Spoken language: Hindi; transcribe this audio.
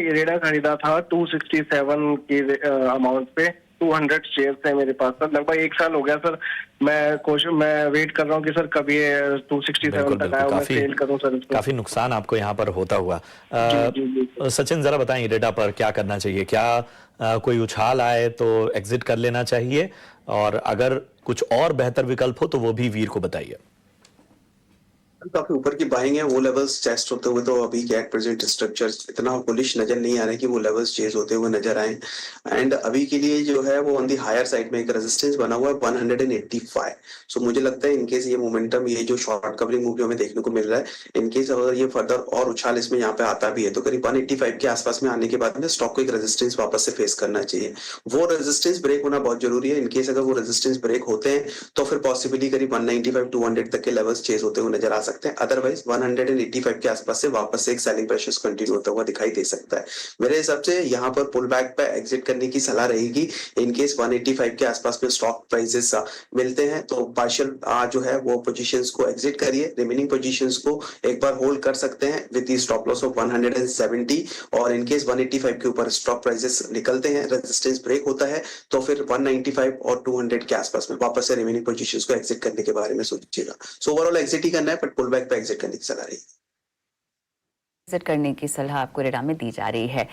इरेडा खरीदा था 267 के अमाउंट पे। 200 शेयर है मेरे पास सर। लगभग 1 साल हो गया सर। मैं वेट कर रहा हूँ कि सर कभी 267 बिल्कुल तक बिल्कुल, आए और मैं काफी सेल करूँ सर इसको। काफी नुकसान आपको यहाँ पर होता हुआ। जी जी जी सर। सचिन जरा बताएं, इरेडा पर क्या करना चाहिए? क्या कोई उछाल आए तो एग्जिट कर लेना चाहिए, और अगर कुछ और बेहतर विकल्प हो तो वो भी वीर को बताइए। काफी ऊपर की बाइंग है, वो लेवल्स टेस्ट होते हुए तो अभी के एट प्रेजेंट स्ट्रक्चर इतना बुलिश नजर नहीं आ रहा है कि वो लेवल्स चेज होते हुए नजर आए। एंड अभी के लिए जो है वो ऑन दी हायर साइड में एक रेजिस्टेंस बना हुआ है 185। सो मुझे लगता है इनकेस ये मोमेंटम, ये जो शॉर्ट कवरिंग मूव हमें देखने को मिल रहा है, इनकेस अगर ये फर्दर और उछाल इसमें यहाँ पे आता भी है तो करीब 185 के आसपास में आने के बाद में स्टॉक को एक रेजिस्टेंस वापस से फेस करना चाहिए। वो रेजिस्टेंस ब्रेक होना बहुत जरूरी है। इनकेस अगर वो रेजिस्टेंस ब्रेक होते हैं तो फिर पॉसिबिली करीब 195 200 तक के लेवल्स चेज होते हुए नजर आ सकते हैं। अदरवाइज 185 के आसपास से वापस से एक सेलिंग प्रेशर कंटिन्यू होता हुआ दिखाई दे सकता है। मेरे हिसाब से यहाँ पर पुल बैक पे एग्जिट करने की सलाह रहेगी। इनकेस 185 के आसपास में स्टॉक प्राइसेस मिलते हैं तो पार्शियल जो है वो पोजीशंस को एग्जिट करिए। रिमेनिंग पोजीशंस को एक बार होल्ड कर सकते हैं विद स्टॉप लॉस ऑफ 170। और इनकेस 185 के ऊपर स्टॉक प्राइसेस निकलते हैं, रेजिस्टेंस ब्रेक होता है, तो फिर 195 और 200 के आसपास में वापस से रिमेनिंग पोजीशंस को एग्जिट करने के बारे में सोचिएगा। सो ओवरऑल एग्जिट ही करना है, बट पुल बैक पे एग्जिट करने की सलाह रही है। एग्जिट करने की सलाह आपको इरेडा में दी जा रही है।